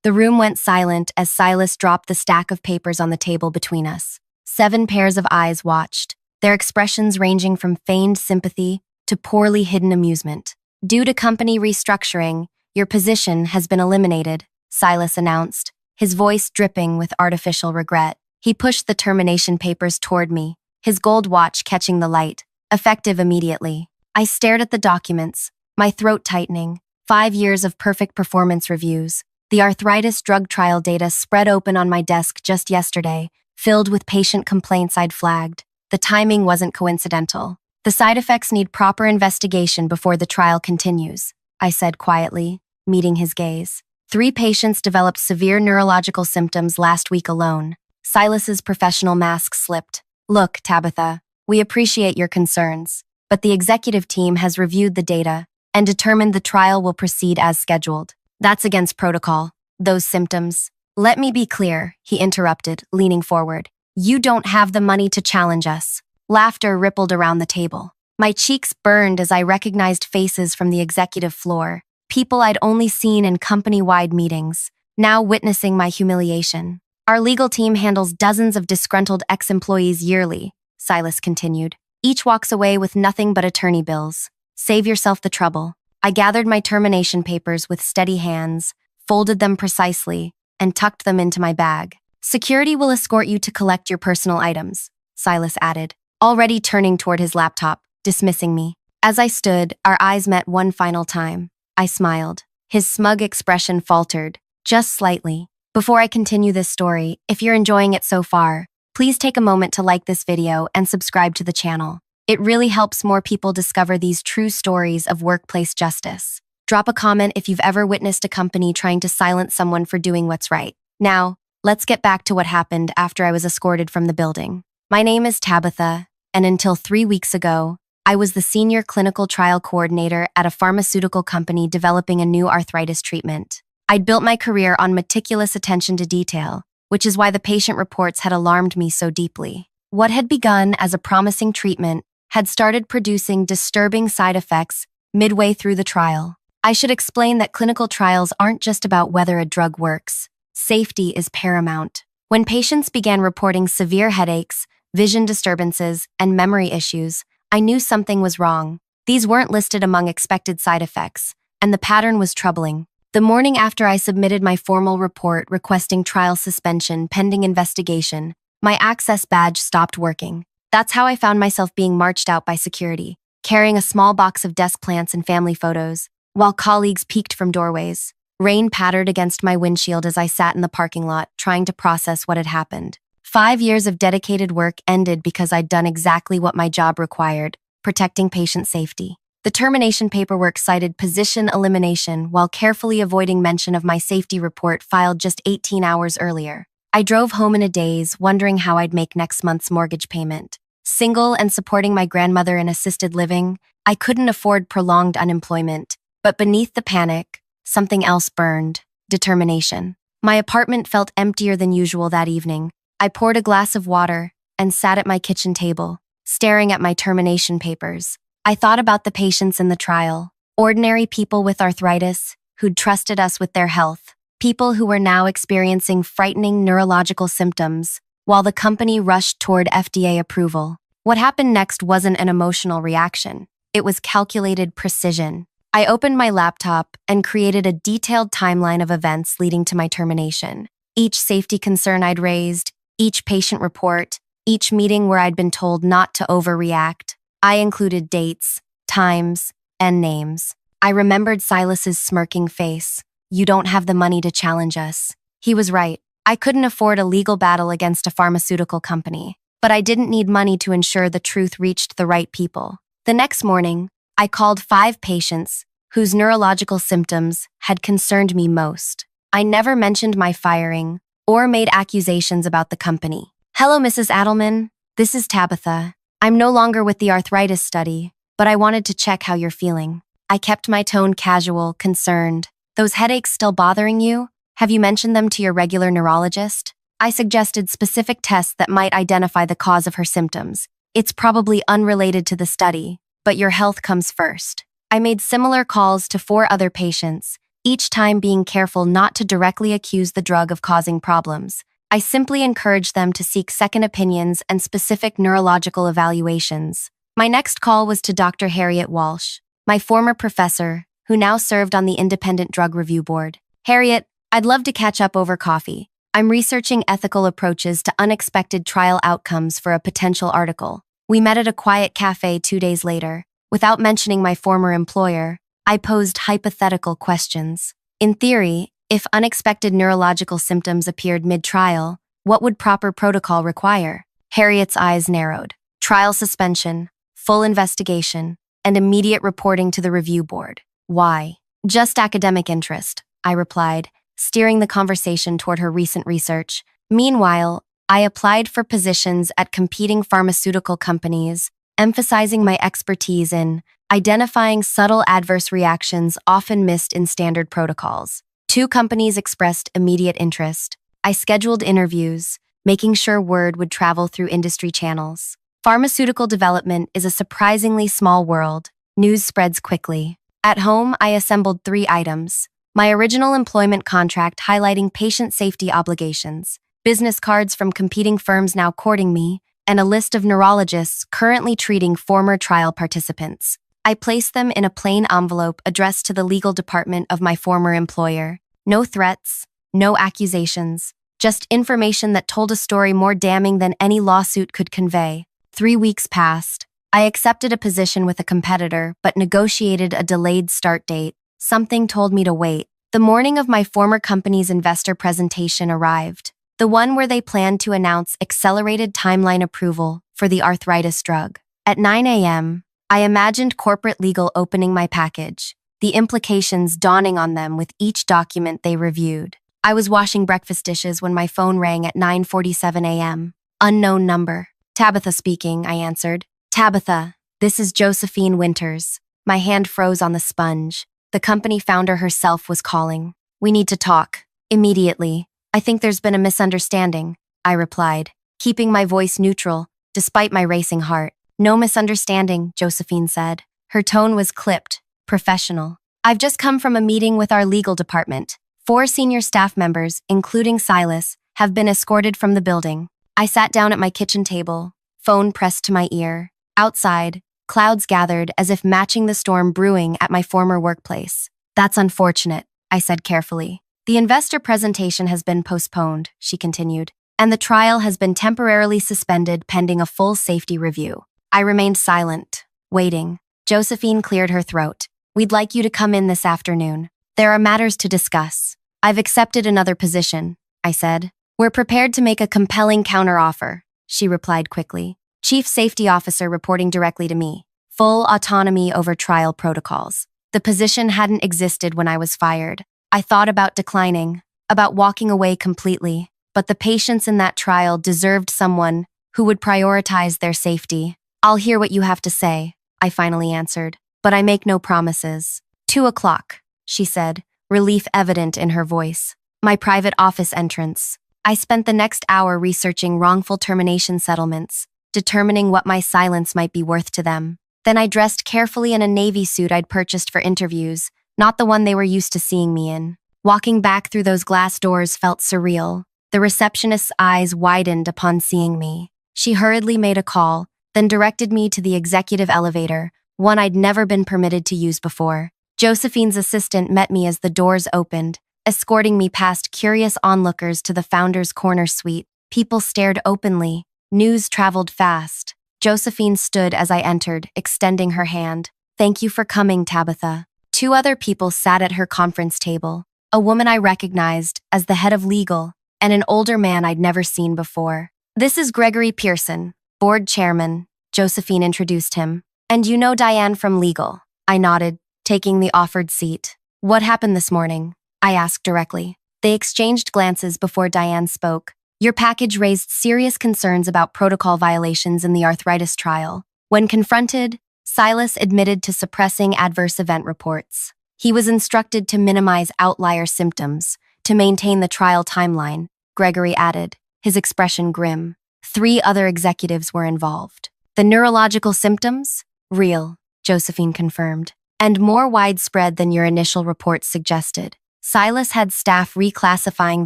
The room went silent as Silas dropped the stack of papers on the table between us. 7 pairs of eyes watched, their expressions ranging from feigned sympathy to poorly hidden amusement. "Due to company restructuring, your position has been eliminated," Silas announced, his voice dripping with artificial regret. He pushed the termination papers toward me, his gold watch catching the light, effective immediately. I stared at the documents, my throat tightening. 5 years of perfect performance reviews. The arthritis drug trial data spread open on my desk just yesterday, filled with patient complaints I'd flagged. The timing wasn't coincidental. "The side effects need proper investigation before the trial continues," I said quietly, meeting his gaze. 3 patients developed severe neurological symptoms last week alone. Silas's professional mask slipped. "Look, Tabitha, we appreciate your concerns, but the executive team has reviewed the data and determined the trial will proceed as scheduled. That's against protocol. Those symptoms—" "Let me be clear," he interrupted, leaning forward. "You don't have the money to challenge us." Laughter rippled around the table. My cheeks burned as I recognized faces from the executive floor, people I'd only seen in company-wide meetings, now witnessing my humiliation. "Our legal team handles dozens of disgruntled ex-employees yearly," Silas continued. "Each walks away with nothing but attorney bills. Save yourself the trouble." I gathered my termination papers with steady hands, folded them precisely, and tucked them into my bag. "Security will escort you to collect your personal items," Silas added, already turning toward his laptop, dismissing me. As I stood, our eyes met one final time. I smiled. His smug expression faltered, just slightly. Before I continue this story, if you're enjoying it so far, please take a moment to like this video and subscribe to the channel. It really helps more people discover these true stories of workplace justice. Drop a comment if you've ever witnessed a company trying to silence someone for doing what's right. Now, let's get back to what happened after I was escorted from the building. My name is Tabitha, and until 3 weeks ago, I was the senior clinical trial coordinator at a pharmaceutical company developing a new arthritis treatment. I'd built my career on meticulous attention to detail, which is why the patient reports had alarmed me so deeply. What had begun as a promising treatment had started producing disturbing side effects midway through the trial. I should explain that clinical trials aren't just about whether a drug works. Safety is paramount. When patients began reporting severe headaches, vision disturbances, and memory issues, I knew something was wrong. These weren't listed among expected side effects, and the pattern was troubling. The morning after I submitted my formal report requesting trial suspension pending investigation, my access badge stopped working. That's how I found myself being marched out by security, carrying a small box of desk plants and family photos, while colleagues peeked from doorways. Rain pattered against my windshield as I sat in the parking lot, trying to process what had happened. 5 years of dedicated work ended because I'd done exactly what my job required, protecting patient safety. The termination paperwork cited position elimination while carefully avoiding mention of my safety report filed just 18 hours earlier. I drove home in a daze, wondering how I'd make next month's mortgage payment. Single and supporting my grandmother in assisted living, I couldn't afford prolonged unemployment. But beneath the panic, something else burned: determination. My apartment felt emptier than usual that evening. I poured a glass of water and sat at my kitchen table, staring at my termination papers. I thought about the patients in the trial, ordinary people with arthritis who'd trusted us with their health, people who were now experiencing frightening neurological symptoms, while the company rushed toward FDA approval. What happened next wasn't an emotional reaction. It was calculated precision. I opened my laptop and created a detailed timeline of events leading to my termination. Each safety concern I'd raised, each patient report, each meeting where I'd been told not to overreact. I included dates, times, and names. I remembered Silas's smirking face. "You don't have the money to challenge us." He was right. I couldn't afford a legal battle against a pharmaceutical company, but I didn't need money to ensure the truth reached the right people. The next morning, I called 5 patients whose neurological symptoms had concerned me most. I never mentioned my firing or made accusations about the company. "Hello, Mrs. Adelman. This is Tabitha. I'm no longer with the arthritis study, but I wanted to check how you're feeling." I kept my tone casual, concerned. "Those headaches still bothering you? Have you mentioned them to your regular neurologist?" I suggested specific tests that might identify the cause of her symptoms. "It's probably unrelated to the study, but your health comes first." I made similar calls to 4 other patients, each time being careful not to directly accuse the drug of causing problems. I simply encouraged them to seek second opinions and specific neurological evaluations. My next call was to Dr. Harriet Walsh, my former professor, who now served on the Independent Drug Review Board. Harriet, I'd love to catch up over coffee. I'm researching ethical approaches to unexpected trial outcomes for a potential article. We met at a quiet cafe 2 days later. Without mentioning my former employer, I posed hypothetical questions. In theory, if unexpected neurological symptoms appeared mid-trial, what would proper protocol require? Harriet's eyes narrowed. Trial suspension, full investigation, and immediate reporting to the review board. Why? Just academic interest, I replied, steering the conversation toward her recent research. Meanwhile, I applied for positions at competing pharmaceutical companies, emphasizing my expertise in identifying subtle adverse reactions often missed in standard protocols. 2 companies expressed immediate interest. I scheduled interviews, making sure word would travel through industry channels. Pharmaceutical development is a surprisingly small world. News spreads quickly. At home, I assembled 3 items. My original employment contract highlighting patient safety obligations, business cards from competing firms now courting me, and a list of neurologists currently treating former trial participants. I placed them in a plain envelope addressed to the legal department of my former employer. No threats, no accusations, just information that told a story more damning than any lawsuit could convey. 3 weeks passed. I accepted a position with a competitor, but negotiated a delayed start date. Something told me to wait. The morning of my former company's investor presentation arrived, the one where they planned to announce accelerated timeline approval for the arthritis drug. At 9 a.m., I imagined corporate legal opening my package, the implications dawning on them with each document they reviewed. I was washing breakfast dishes when my phone rang at 9:47 a.m. Unknown number. Tabitha speaking, I answered. Tabitha, this is Josephine Winters. My hand froze on the sponge. The company founder herself was calling. We need to talk. Immediately. I think there's been a misunderstanding, I replied, keeping my voice neutral, despite my racing heart. No misunderstanding, Josephine said. Her tone was clipped, professional. I've just come from a meeting with our legal department. 4 senior staff members, including Silas, have been escorted from the building. I sat down at my kitchen table, phone pressed to my ear. Outside, clouds gathered as if matching the storm brewing at my former workplace. That's unfortunate, I said carefully. The investor presentation has been postponed, she continued, and the trial has been temporarily suspended pending a full safety review. I remained silent, waiting. Josephine cleared her throat. We'd like you to come in this afternoon. There are matters to discuss. I've accepted another position, I said. We're prepared to make a compelling counteroffer, she replied quickly. Chief Safety Officer reporting directly to me. Full autonomy over trial protocols. The position hadn't existed when I was fired. I thought about declining, about walking away completely, but the patients in that trial deserved someone who would prioritize their safety. I'll hear what you have to say, I finally answered, but I make no promises. 2 o'clock, she said, relief evident in her voice. My private office entrance. I spent the next hour researching wrongful termination settlements, determining what my silence might be worth to them. Then I dressed carefully in a navy suit I'd purchased for interviews, not the one they were used to seeing me in. Walking back through those glass doors felt surreal. The receptionist's eyes widened upon seeing me. She hurriedly made a call, then directed me to the executive elevator, one I'd never been permitted to use before. Josephine's assistant met me as the doors opened, escorting me past curious onlookers to the founder's corner suite. People stared openly. News traveled fast. Josephine stood as I entered, extending her hand. Thank you for coming, Tabitha. 2 other people sat at her conference table, a woman I recognized as the head of legal, and an older man I'd never seen before. This is Gregory Pearson, board chairman, Josephine introduced him. And you know Diane from legal. I nodded, taking the offered seat. What happened this morning? I asked directly. They exchanged glances before Diane spoke. Your package raised serious concerns about protocol violations in the arthritis trial. When confronted, Silas admitted to suppressing adverse event reports. He was instructed to minimize outlier symptoms, to maintain the trial timeline, Gregory added, his expression grim. 3 other executives were involved. The neurological symptoms? Real, Josephine confirmed. and more widespread than your initial reports suggested. Silas had staff reclassifying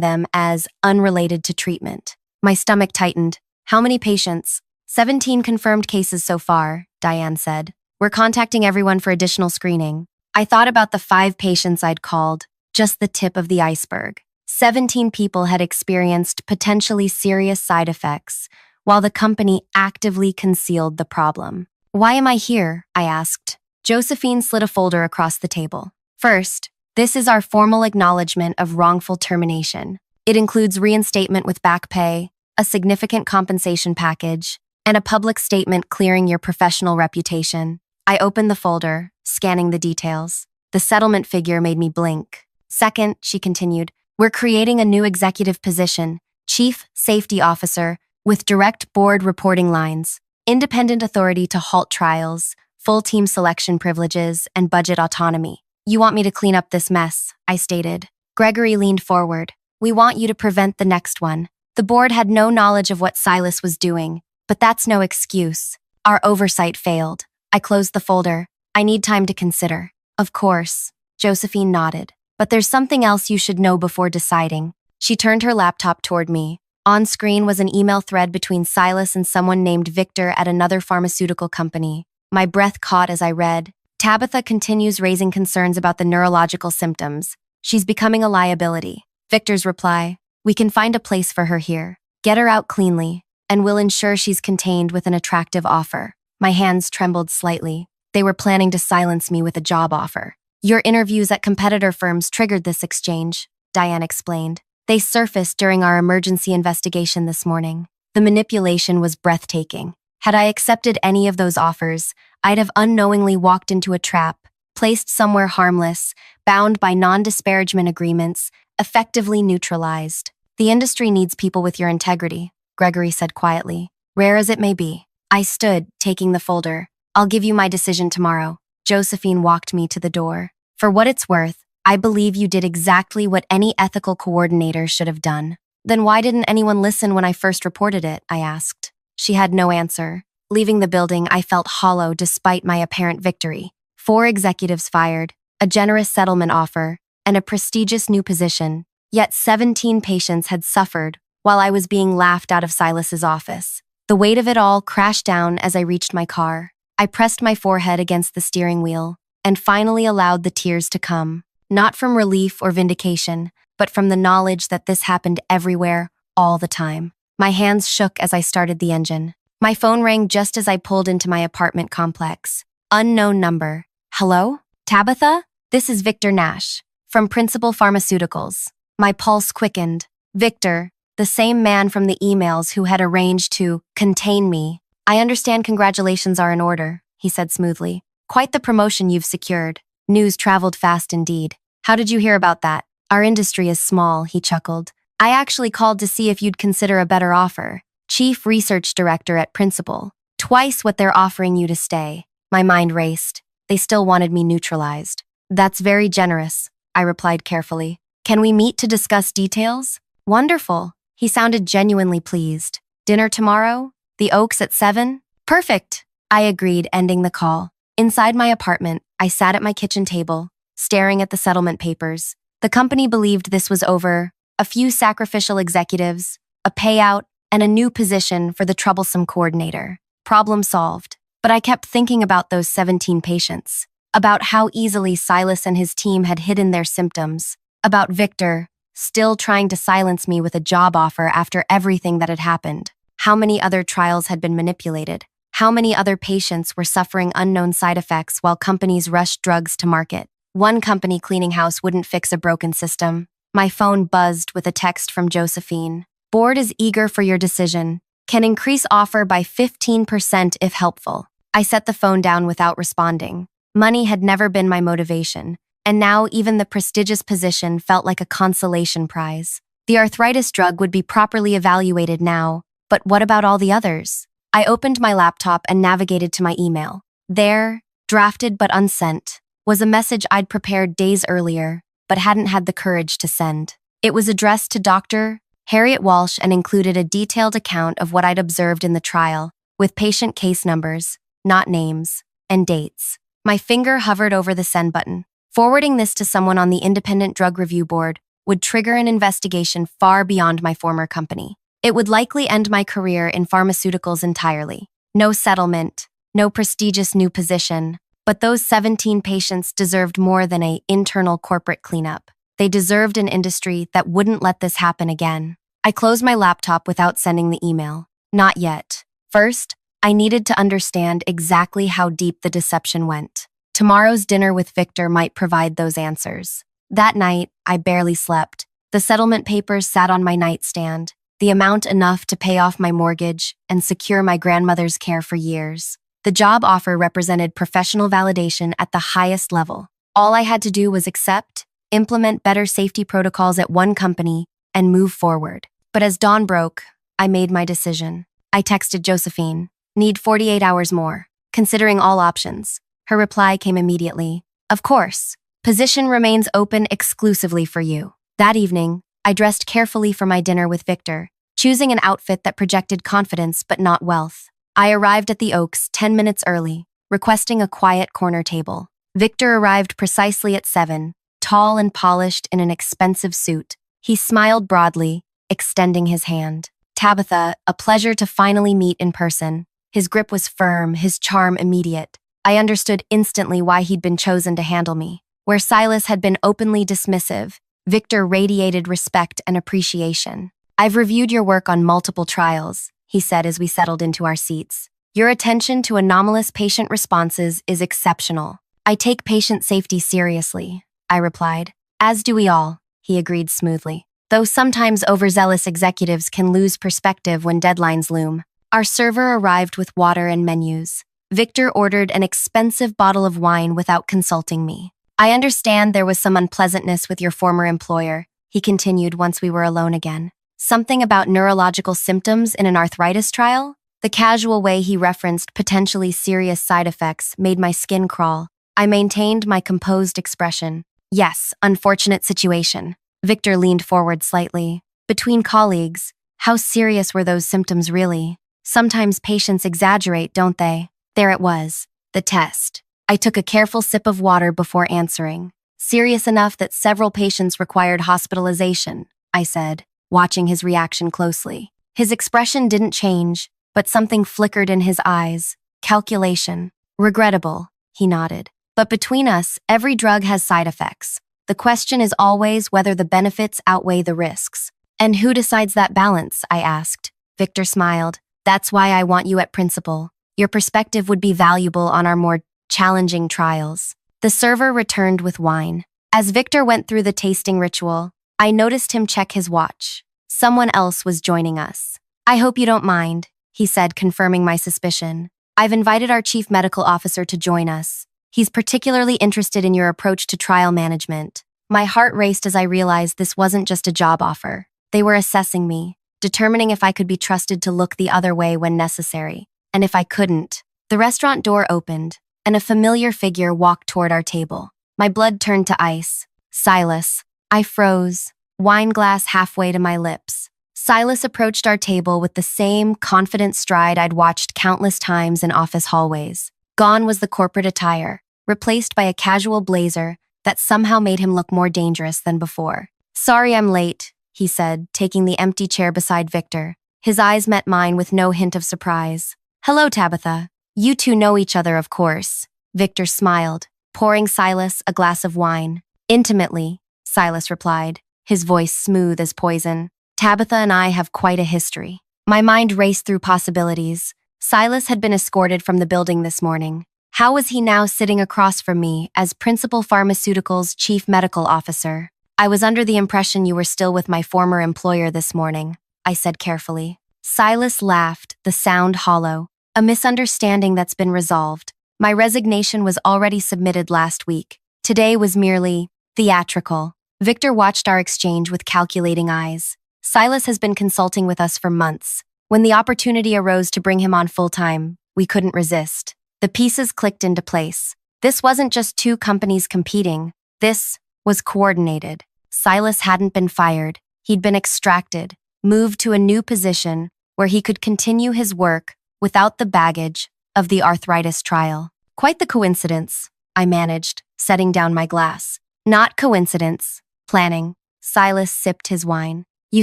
them as unrelated to treatment. My stomach tightened. How many patients? 17 confirmed cases so far, Diane said. We're contacting everyone for additional screening. I thought about the 5 patients I'd called, just the tip of the iceberg. 17 people had experienced potentially serious side effects, while the company actively concealed the problem. Why am I here? I asked. Josephine slid a folder across the table. First, this is our formal acknowledgement of wrongful termination. It includes reinstatement with back pay, a significant compensation package, and a public statement clearing your professional reputation. I opened the folder, scanning the details. The settlement figure made me blink. Second, she continued, we're creating a new executive position, Chief Safety Officer, with direct board reporting lines, independent authority to halt trials, full team selection privileges, and budget autonomy. You want me to clean up this mess, I stated. Gregory leaned forward. We want you to prevent the next one. The board had no knowledge of what Silas was doing, but that's no excuse. Our oversight failed. I closed the folder. I need time to consider. Of course. Josephine nodded. But there's something else you should know before deciding. She turned her laptop toward me. On screen was an email thread between Silas and someone named Victor at another pharmaceutical company. My breath caught as I read. Tabitha continues raising concerns about the neurological symptoms. She's becoming a liability. Victor's reply, we can find a place for her here. Get her out cleanly, and we'll ensure she's contained with an attractive offer. My hands trembled slightly. They were planning to silence me with a job offer. Your interviews at competitor firms triggered this exchange, Diane explained. They surfaced during our emergency investigation this morning. The manipulation was breathtaking. Had I accepted any of those offers, I'd have unknowingly walked into a trap, placed somewhere harmless, bound by non-disparagement agreements, effectively neutralized. The industry needs people with your integrity, Gregory said quietly, rare as it may be. I stood, taking the folder. I'll give you my decision tomorrow. Josephine walked me to the door. For what it's worth, I believe you did exactly what any ethical coordinator should have done. Then why didn't anyone listen when I first reported it? I asked. She had no answer. Leaving the building, I felt hollow despite my apparent victory. 4 executives fired, a generous settlement offer, and a prestigious new position. Yet 17 patients had suffered while I was being laughed out of Silas's office. The weight of it all crashed down as I reached my car. I pressed my forehead against the steering wheel and finally allowed the tears to come. Not from relief or vindication, but from the knowledge that this happened everywhere, all the time. My hands shook as I started the engine. My phone rang just as I pulled into my apartment complex. Unknown number. Hello? Tabitha? This is Victor Nash, from Principal Pharmaceuticals. My pulse quickened. Victor, the same man from the emails who had arranged to contain me. I understand congratulations are in order, he said smoothly. Quite the promotion you've secured. News traveled fast indeed. How did you hear about that? Our industry is small, he chuckled. I actually called to see if you'd consider a better offer. Chief Research Director at Principal. Twice what they're offering you to stay. My mind raced. They still wanted me neutralized. That's very generous, I replied carefully. Can we meet to discuss details? Wonderful. He sounded genuinely pleased. Dinner tomorrow? The Oaks at 7? Perfect, I agreed, ending the call. Inside my apartment, I sat at my kitchen table, staring at the settlement papers. The company believed this was over. A few sacrificial executives, a payout, and a new position for the troublesome coordinator. Problem solved. But I kept thinking about those 17 patients, about how easily Silas and his team had hidden their symptoms, about Victor, still trying to silence me with a job offer after everything that had happened. How many other trials had been manipulated? How many other patients were suffering unknown side effects while companies rushed drugs to market? One company cleaning house wouldn't fix a broken system. My phone buzzed with a text from Josephine. Board is eager for your decision. Can increase offer by 15% if helpful. I set the phone down without responding. Money had never been my motivation, and now even the prestigious position felt like a consolation prize. The arthritis drug would be properly evaluated now, but what about all the others? I opened my laptop and navigated to my email. There, drafted but unsent, was a message I'd prepared days earlier, but hadn't had the courage to send. It was addressed to Dr. Harriet Walsh and included a detailed account of what I'd observed in the trial, with patient case numbers, not names, and dates. My finger hovered over the send button. Forwarding this to someone on the Independent Drug Review Board would trigger an investigation far beyond my former company. It would likely end my career in pharmaceuticals entirely. No settlement, no prestigious new position, but those 17 patients deserved more than an internal corporate cleanup. They deserved an industry that wouldn't let this happen again. I closed my laptop without sending the email. Not yet. First, I needed to understand exactly how deep the deception went. Tomorrow's dinner with Victor might provide those answers. That night, I barely slept. The settlement papers sat on my nightstand, the amount enough to pay off my mortgage and secure my grandmother's care for years. The job offer represented professional validation at the highest level. All I had to do was accept, implement better safety protocols at one company, and move forward. But as dawn broke, I made my decision. I texted Josephine, "Need 48 hours more, considering all options." Her reply came immediately. "Of course. Position remains open exclusively for you." That evening, I dressed carefully for my dinner with Victor, choosing an outfit that projected confidence but not wealth. I arrived at the Oaks 10 minutes early, requesting a quiet corner table. Victor arrived precisely at 7, tall and polished in an expensive suit. He smiled broadly, extending his hand. "Tabitha, a pleasure to finally meet in person." His grip was firm, his charm immediate. I understood instantly why he'd been chosen to handle me. Where Silas had been openly dismissive, Victor radiated respect and appreciation. "I've reviewed your work on multiple trials," he said as we settled into our seats. "Your attention to anomalous patient responses is exceptional." "I take patient safety seriously," I replied. "As do we all," he agreed smoothly. "Though sometimes overzealous executives can lose perspective when deadlines loom." Our server arrived with water and menus. Victor ordered an expensive bottle of wine without consulting me. "I understand there was some unpleasantness with your former employer," he continued once we were alone again. "Something about neurological symptoms in an arthritis trial?" The casual way he referenced potentially serious side effects made my skin crawl. I maintained my composed expression. "Yes, unfortunate situation." Victor leaned forward slightly. "Between colleagues, how serious were those symptoms really? Sometimes patients exaggerate, don't they?" There it was, the test. I took a careful sip of water before answering. "Serious enough that several patients required hospitalization," I said, watching his reaction closely. His expression didn't change, but something flickered in his eyes. "Calculation. Regrettable," he nodded. "But between us, every drug has side effects. The question is always whether the benefits outweigh the risks." "And who decides that balance?" I asked. Victor smiled. "That's why I want you at principal. Your perspective would be valuable on our more challenging trials." The server returned with wine. As Victor went through the tasting ritual, I noticed him check his watch. Someone else was joining us. "I hope you don't mind," he said, confirming my suspicion. "I've invited our chief medical officer to join us. He's particularly interested in your approach to trial management." My heart raced as I realized this wasn't just a job offer. They were assessing me, determining if I could be trusted to look the other way when necessary. And if I couldn't, the restaurant door opened, and a familiar figure walked toward our table. My blood turned to ice. "Silas." I froze, wine glass halfway to my lips. Silas approached our table with the same confident stride I'd watched countless times in office hallways. Gone was the corporate attire, replaced by a casual blazer that somehow made him look more dangerous than before. "Sorry I'm late," he said, taking the empty chair beside Victor. His eyes met mine with no hint of surprise. "Hello, Tabitha. You two know each other, of course." Victor smiled, pouring Silas a glass of wine. "Intimately," Silas replied, his voice smooth as poison. "Tabitha and I have quite a history." My mind raced through possibilities. Silas had been escorted from the building this morning. How was he now sitting across from me as Principal Pharmaceuticals Chief Medical Officer? "I was under the impression you were still with my former employer this morning," I said carefully. Silas laughed, the sound hollow. "A misunderstanding that's been resolved. My resignation was already submitted last week. Today was merely theatrical." Victor watched our exchange with calculating eyes. Silas has been consulting with us for months. When the opportunity arose to bring him on full-time, we couldn't resist. The pieces clicked into place. This wasn't just two companies competing. This was coordinated. Silas hadn't been fired. He'd been extracted, moved to a new position where he could continue his work without the baggage of the arthritis trial. Quite the coincidence, I managed, setting down my glass. Not coincidence. Planning. Silas sipped his wine. You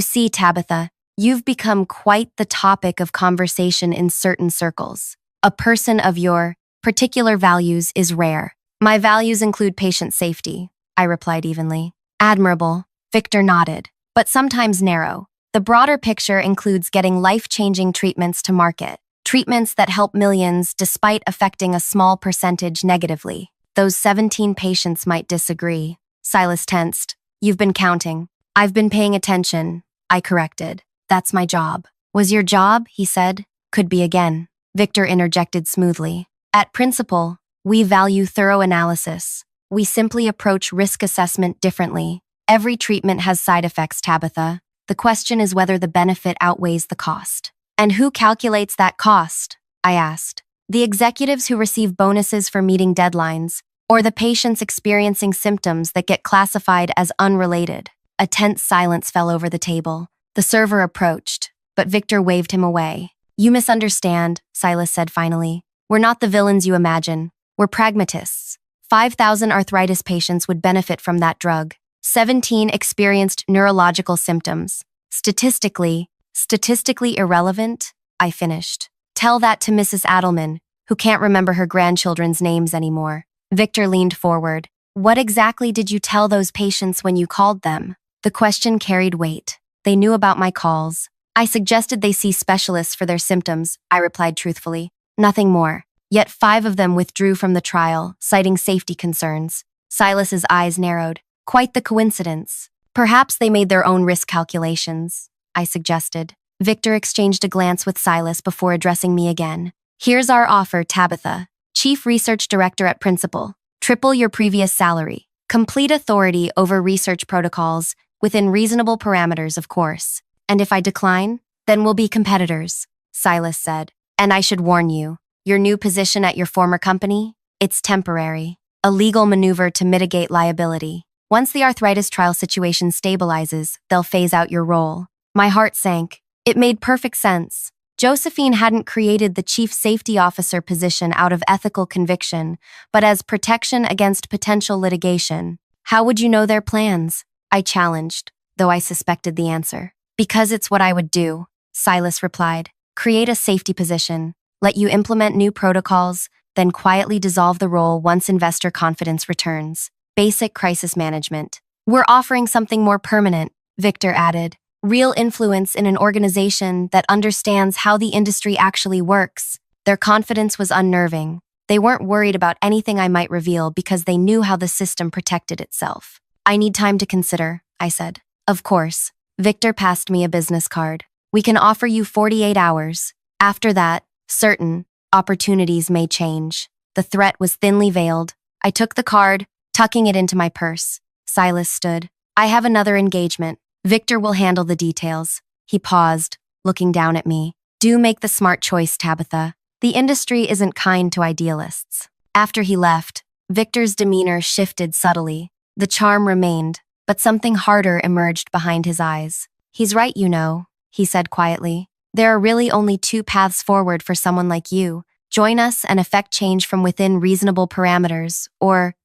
see, Tabitha, you've become quite the topic of conversation in certain circles. A person of your particular values is rare. My values include patient safety, I replied evenly. Admirable, Victor nodded, but sometimes narrow. The broader picture includes getting life-changing treatments to market, treatments that help millions despite affecting a small percentage negatively. Those 17 patients might disagree. Silas tensed. You've been counting. I've been paying attention, I corrected. That's my job. Was your job, he said. Could be again. Victor interjected smoothly. At Principal, we value thorough analysis. We simply approach risk assessment differently. Every treatment has side effects, Tabitha. The question is whether the benefit outweighs the cost. And who calculates that cost? I asked. The executives who receive bonuses for meeting deadlines, or the patients experiencing symptoms that get classified as unrelated. A tense silence fell over the table. The server approached, but Victor waved him away. You misunderstand, Silas said finally. We're not the villains you imagine. We're pragmatists. 5,000 arthritis patients would benefit from that drug. 17 experienced neurological symptoms. Statistically irrelevant, I finished. Tell that to Mrs. Adelman, who can't remember her grandchildren's names anymore. Victor leaned forward. What exactly did you tell those patients when you called them? The question carried weight. They knew about my calls. I suggested they see specialists for their symptoms, I replied truthfully. Nothing more. Yet 5 of them withdrew from the trial, citing safety concerns. Silas's eyes narrowed. Quite the coincidence. Perhaps they made their own risk calculations, I suggested. Victor exchanged a glance with Silas before addressing me again. Here's our offer, Tabitha. Chief Research Director at Principal. Triple your previous salary. Complete authority over research protocols, within reasonable parameters, of course. And if I decline, then we'll be competitors, Silas said. And I should warn you, your new position at your former company? It's temporary. A legal maneuver to mitigate liability. Once the arthritis trial situation stabilizes, they'll phase out your role. My heart sank. It made perfect sense. Josephine hadn't created the chief safety officer position out of ethical conviction, but as protection against potential litigation. How would you know their plans? I challenged, though I suspected the answer. Because it's what I would do, Silas replied. Create a safety position, let you implement new protocols, then quietly dissolve the role once investor confidence returns. Basic crisis management. We're offering something more permanent, Victor added. Real influence in an organization that understands how the industry actually works. Their confidence was unnerving. They weren't worried about anything I might reveal because they knew how the system protected itself. I need time to consider, I said. Of course. Victor passed me a business card. We can offer you 48 hours. After that, certain opportunities may change. The threat was thinly veiled. I took the card, tucking it into my purse. Silas stood. I have another engagement. Victor will handle the details. He paused, looking down at me. Do make the smart choice, Tabitha. The industry isn't kind to idealists. After he left, Victor's demeanor shifted subtly. The charm remained, but something harder emerged behind his eyes. He's right, you know, he said quietly. There are really only 2 paths forward for someone like you. Join us and effect change from within reasonable parameters, or,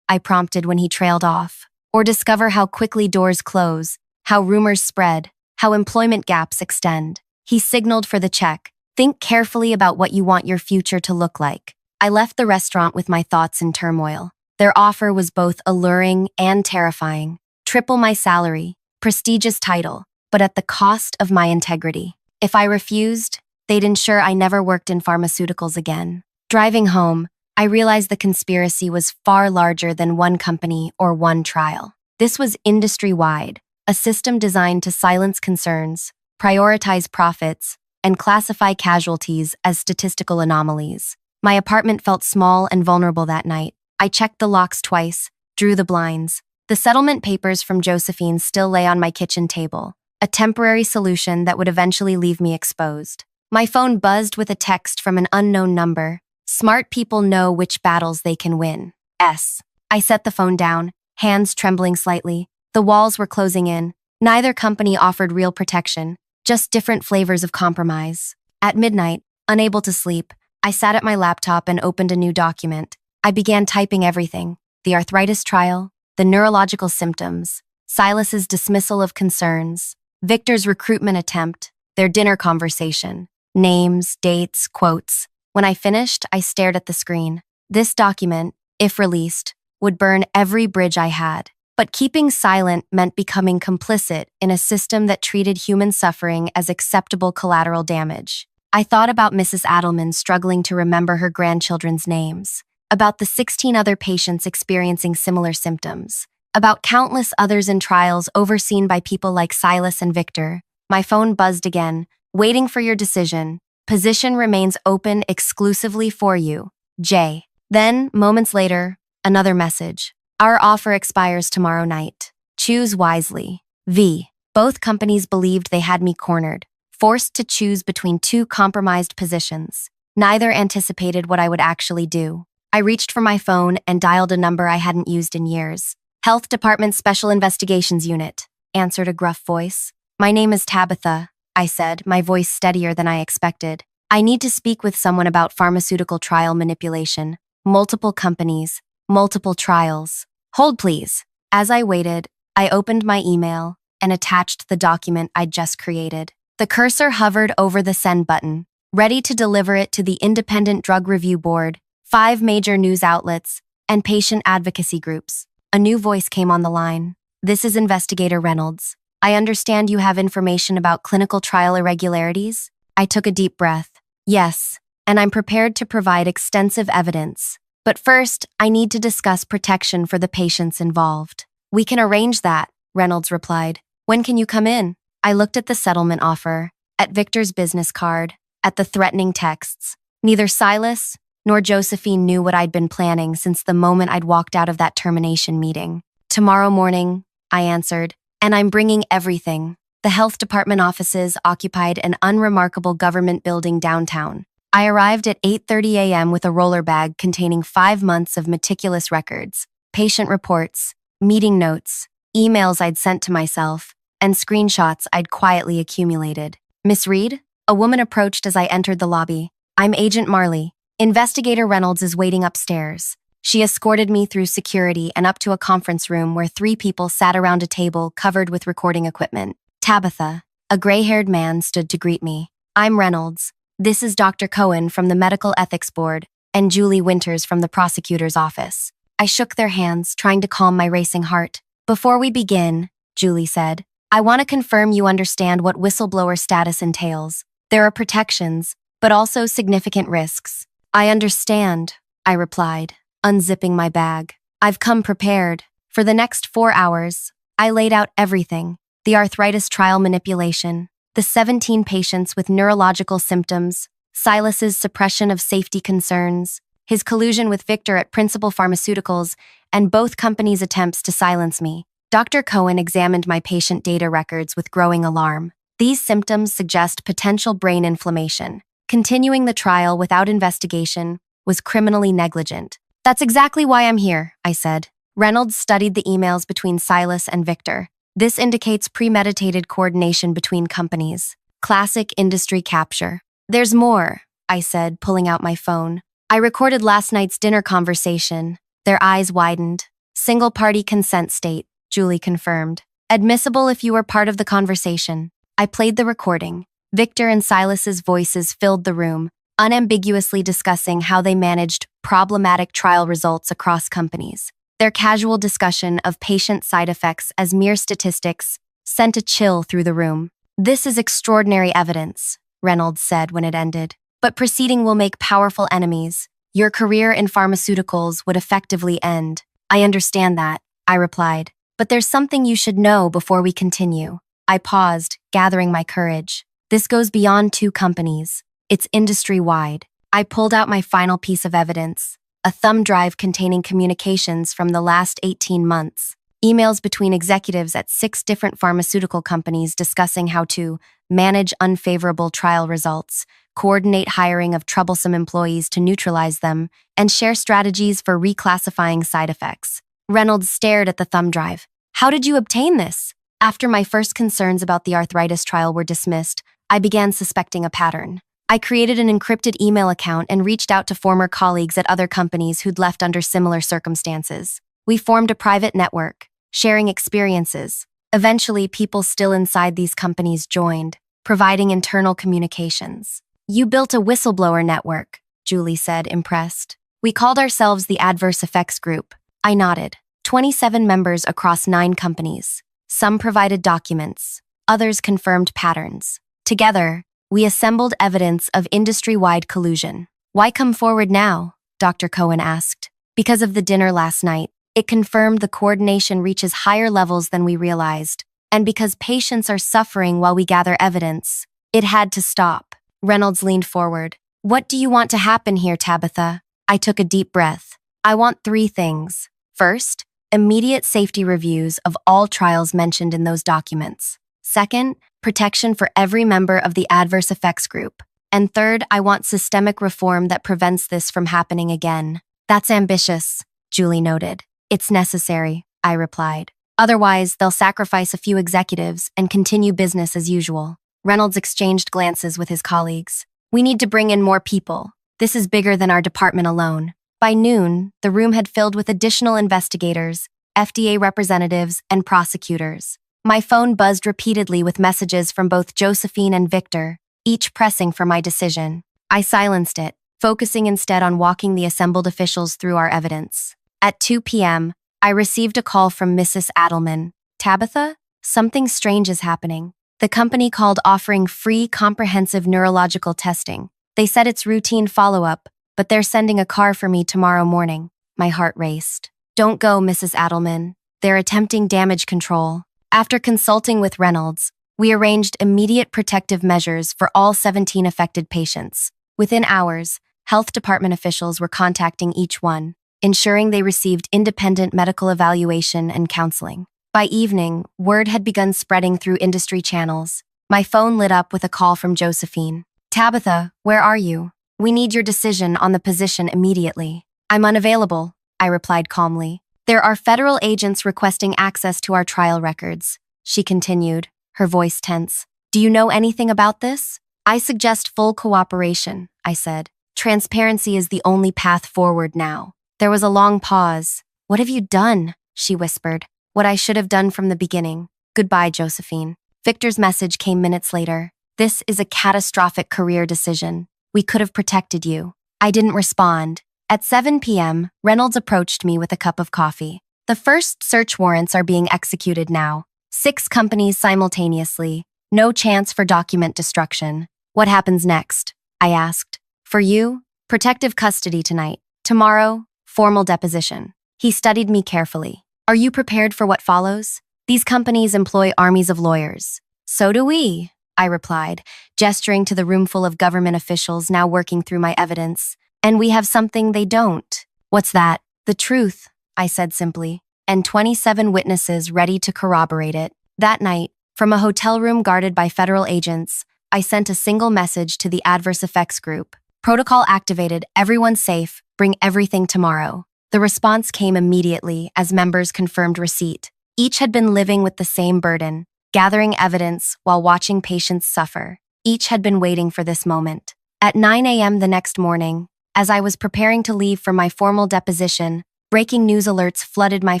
I prompted when he trailed off. Or discover how quickly doors close, how rumors spread, how employment gaps extend. He signaled for the check. Think carefully about what you want your future to look like. I left the restaurant with my thoughts in turmoil. Their offer was both alluring and terrifying. Triple my salary, prestigious title, but at the cost of my integrity. If I refused, they'd ensure I never worked in pharmaceuticals again. Driving home, I realized the conspiracy was far larger than one company or one trial. This was industry-wide, a system designed to silence concerns, prioritize profits, and classify casualties as statistical anomalies. My apartment felt small and vulnerable that night. I checked the locks twice, drew the blinds. The settlement papers from Josephine still lay on my kitchen table, a temporary solution that would eventually leave me exposed. My phone buzzed with a text from an unknown number. Smart people know which battles they can win. I set the phone down, hands trembling slightly. The walls were closing in. Neither company offered real protection, just different flavors of compromise. At midnight, unable to sleep, I sat at my laptop and opened a new document. I began typing everything: the arthritis trial, the neurological symptoms, Silas's dismissal of concerns, Victor's recruitment attempt, their dinner conversation, names, dates, quotes. When I finished, I stared at the screen. This document, if released, would burn every bridge I had. But keeping silent meant becoming complicit in a system that treated human suffering as acceptable collateral damage. I thought about Mrs. Adelman struggling to remember her grandchildren's names, about the 16 other patients experiencing similar symptoms, about countless others in trials overseen by people like Silas and Victor. My phone buzzed again. Waiting for your decision. Position remains open exclusively for you. J. Then, moments later, another message. Our offer expires tomorrow night. Choose wisely. V. Both companies believed they had me cornered, forced to choose between two compromised positions. Neither anticipated what I would actually do. I reached for my phone and dialed a number I hadn't used in years. Health Department Special Investigations Unit, answered a gruff voice. My name is Tabitha, I said, my voice steadier than I expected. I need to speak with someone about pharmaceutical trial manipulation. Multiple companies, multiple trials. Hold, please. As I waited, I opened my email and attached the document I'd just created. The cursor hovered over the send button, ready to deliver it to the Independent Drug Review Board, 5 major news outlets, and patient advocacy groups. A new voice came on the line. This is Investigator Reynolds. I understand you have information about clinical trial irregularities? I took a deep breath. Yes, and I'm prepared to provide extensive evidence. But first, I need to discuss protection for the patients involved. We can arrange that, Reynolds replied. When can you come in? I looked at the settlement offer, at Victor's business card, at the threatening texts. Neither Silas nor Josephine knew what I'd been planning since the moment I'd walked out of that termination meeting. Tomorrow morning, I answered, and I'm bringing everything. The health department offices occupied an unremarkable government building downtown. I arrived at 8:30 a.m. with a roller bag containing 5 months of meticulous records, patient reports, meeting notes, emails I'd sent to myself, and screenshots I'd quietly accumulated. Miss Reed? A woman approached as I entered the lobby. I'm Agent Marley. Investigator Reynolds is waiting upstairs. She escorted me through security and up to a conference room where 3 people sat around a table covered with recording equipment. Tabitha, a gray-haired man, stood to greet me. I'm Reynolds. This is Dr. Cohen from the Medical Ethics Board and Julie Winters from the prosecutor's office. I shook their hands, trying to calm my racing heart. Before we begin, Julie said, I want to confirm you understand what whistleblower status entails. There are protections, but also significant risks. I understand, I replied, unzipping my bag. I've come prepared. For the next 4 hours, I laid out everything: the arthritis trial manipulation, the 17 patients with neurological symptoms, Silas's suppression of safety concerns, his collusion with Victor at Principal Pharmaceuticals, and both companies' attempts to silence me. Dr. Cohen examined my patient data records with growing alarm. These symptoms suggest potential brain inflammation. Continuing the trial without investigation was criminally negligent. That's exactly why I'm here, I said. Reynolds studied the emails between Silas and Victor. This indicates premeditated coordination between companies. Classic industry capture. There's more, I said, pulling out my phone. I recorded last night's dinner conversation. Their eyes widened. Single-party consent state, Julie confirmed. Admissible if you were part of the conversation. I played the recording. Victor and Silas's voices filled the room, unambiguously discussing how they managed problematic trial results across companies. Their casual discussion of patient side effects as mere statistics sent a chill through the room. This is extraordinary evidence, Reynolds said when it ended. But proceeding will make powerful enemies. Your career in pharmaceuticals would effectively end. I understand that, I replied. But there's something you should know before we continue. I paused, gathering my courage. This goes beyond 2 companies. It's industry-wide. I pulled out my final piece of evidence, a thumb drive containing communications from the last 18 months, emails between executives at 6 different pharmaceutical companies discussing how to manage unfavorable trial results, coordinate hiring of troublesome employees to neutralize them, and share strategies for reclassifying side effects. Reynolds stared at the thumb drive. How did you obtain this? After my first concerns about the arthritis trial were dismissed, I began suspecting a pattern. I created an encrypted email account and reached out to former colleagues at other companies who'd left under similar circumstances. We formed a private network, sharing experiences. Eventually, people still inside these companies joined, providing internal communications. You built a whistleblower network, Julie said, impressed. We called ourselves the Adverse Effects Group. I nodded. 27 members across 9 companies. Some provided documents, others confirmed patterns. Together, we assembled evidence of industry-wide collusion. Why come forward now? Dr. Cohen asked. Because of the dinner last night. It confirmed the coordination reaches higher levels than we realized. And because patients are suffering while we gather evidence, it had to stop. Reynolds leaned forward. What do you want to happen here, Tabitha? I took a deep breath. I want 3 things. First, immediate safety reviews of all trials mentioned in those documents. Second, protection for every member of the Adverse Effects Group. And third, I want systemic reform that prevents this from happening again. That's ambitious, Julie noted. It's necessary, I replied. Otherwise, they'll sacrifice a few executives and continue business as usual. Reynolds exchanged glances with his colleagues. We need to bring in more people. This is bigger than our department alone. By noon, the room had filled with additional investigators, FDA representatives, and prosecutors. My phone buzzed repeatedly with messages from both Josephine and Victor, each pressing for my decision. I silenced it, focusing instead on walking the assembled officials through our evidence. At 2 p.m., I received a call from Mrs. Adelman. Tabitha, something strange is happening. The company called offering free comprehensive neurological testing. They said it's routine follow-up, but they're sending a car for me tomorrow morning. My heart raced. Don't go, Mrs. Adelman. They're attempting damage control. After consulting with Reynolds, we arranged immediate protective measures for all 17 affected patients. Within hours, health department officials were contacting each one, ensuring they received independent medical evaluation and counseling. By evening, word had begun spreading through industry channels. My phone lit up with a call from Josephine. Tabitha, where are you? We need your decision on the position immediately. I'm unavailable, I replied calmly. There are federal agents requesting access to our trial records, she continued, her voice tense. Do you know anything about this? I suggest full cooperation, I said. Transparency is the only path forward now. There was a long pause. What have you done? She whispered. What I should have done from the beginning. Goodbye, Josephine. Victor's message came minutes later. This is a catastrophic career decision. We could have protected you. I didn't respond. At 7 p.m., Reynolds approached me with a cup of coffee. The first search warrants are being executed now. 6 companies simultaneously. No chance for document destruction. What happens next? I asked. For you, protective custody tonight. Tomorrow, formal deposition. He studied me carefully. Are you prepared for what follows? These companies employ armies of lawyers. So do we, I replied, gesturing to the roomful of government officials now working through my evidence. And we have something they don't. What's that? The truth, I said simply, and 27 witnesses ready to corroborate it. That night, from a hotel room guarded by federal agents, I sent a single message to the Adverse Effects Group. Protocol activated, everyone safe, bring everything tomorrow. The response came immediately as members confirmed receipt. Each had been living with the same burden, gathering evidence while watching patients suffer. Each had been waiting for this moment. At 9 a.m. the next morning, as I was preparing to leave for my formal deposition, breaking news alerts flooded my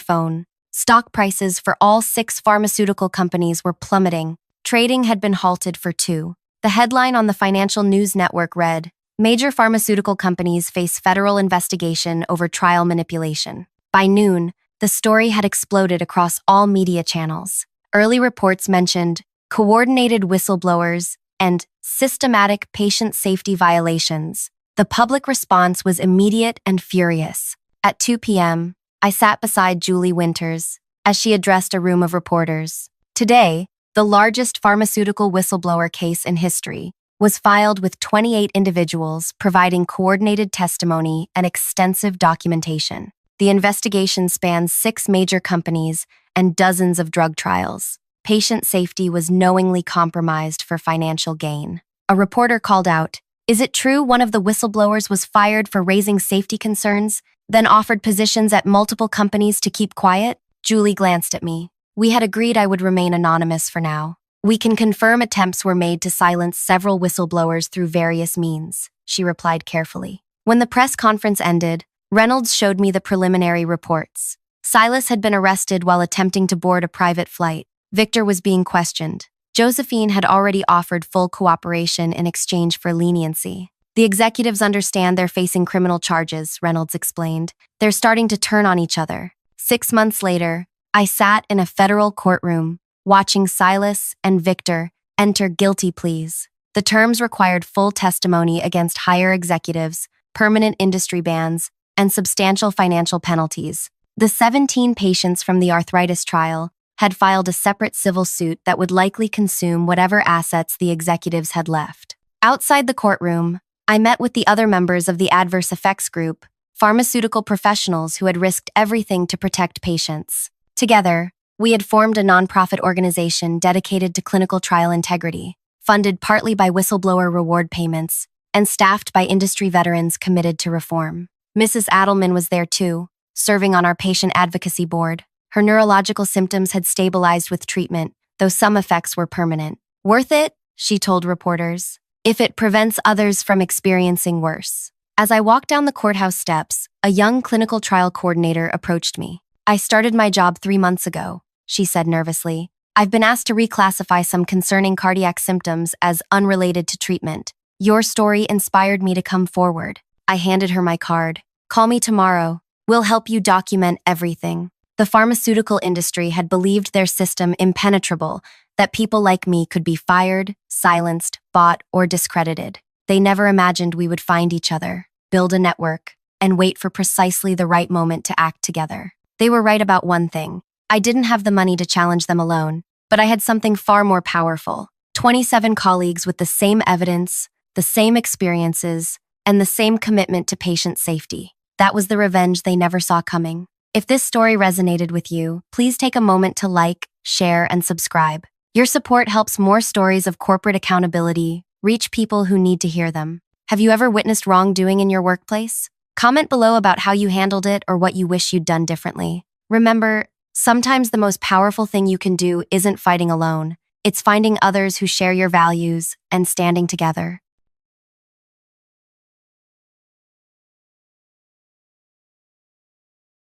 phone. Stock prices for all 6 pharmaceutical companies were plummeting. Trading had been halted for 2. The headline on the financial news network read, Major pharmaceutical companies face federal investigation over trial manipulation. By noon, the story had exploded across all media channels. Early reports mentioned coordinated whistleblowers and systematic patient safety violations. The public response was immediate and furious. At 2 p.m., I sat beside Julie Winters as she addressed a room of reporters. Today, the largest pharmaceutical whistleblower case in history was filed with 28 individuals providing coordinated testimony and extensive documentation. The investigation spans 6 major companies and dozens of drug trials. Patient safety was knowingly compromised for financial gain. A reporter called out, "Is it true one of the whistleblowers was fired for raising safety concerns, then offered positions at multiple companies to keep quiet?" Julie glanced at me. We had agreed I would remain anonymous for now. We can confirm attempts were made to silence several whistleblowers through various means, she replied carefully. When the press conference ended, Reynolds showed me the preliminary reports. Silas had been arrested while attempting to board a private flight. Victor was being questioned. Josephine had already offered full cooperation in exchange for leniency. The executives understand they're facing criminal charges, Reynolds explained. They're starting to turn on each other. 6 months later, I sat in a federal courtroom, watching Silas and Victor enter guilty pleas. The terms required full testimony against higher executives, permanent industry bans, and substantial financial penalties. The 17 patients from the arthritis trial had filed a separate civil suit that would likely consume whatever assets the executives had left. Outside the courtroom, I met with the other members of the adverse effects group, pharmaceutical professionals who had risked everything to protect patients. Together, we had formed a nonprofit organization dedicated to clinical trial integrity, funded partly by whistleblower reward payments, and staffed by industry veterans committed to reform. Mrs. Adelman was there too, serving on our patient advocacy board. Her neurological symptoms had stabilized with treatment, though some effects were permanent. "Worth it," she told reporters, "if it prevents others from experiencing worse." As I walked down the courthouse steps, a young clinical trial coordinator approached me. "I started my job 3 months ago," she said nervously. "I've been asked to reclassify some concerning cardiac symptoms as unrelated to treatment. Your story inspired me to come forward." I handed her my card. "Call me tomorrow. We'll help you document everything." The pharmaceutical industry had believed their system impenetrable, that people like me could be fired, silenced, bought, or discredited. They never imagined we would find each other, build a network, and wait for precisely the right moment to act together. They were right about one thing. I didn't have the money to challenge them alone, but I had something far more powerful. 27 colleagues with the same evidence, the same experiences, and the same commitment to patient safety. That was the revenge they never saw coming. If this story resonated with you, please take a moment to like, share, and subscribe. Your support helps more stories of corporate accountability reach people who need to hear them. Have you ever witnessed wrongdoing in your workplace? Comment below about how you handled it or what you wish you'd done differently. Remember, sometimes the most powerful thing you can do isn't fighting alone. It's finding others who share your values and standing together.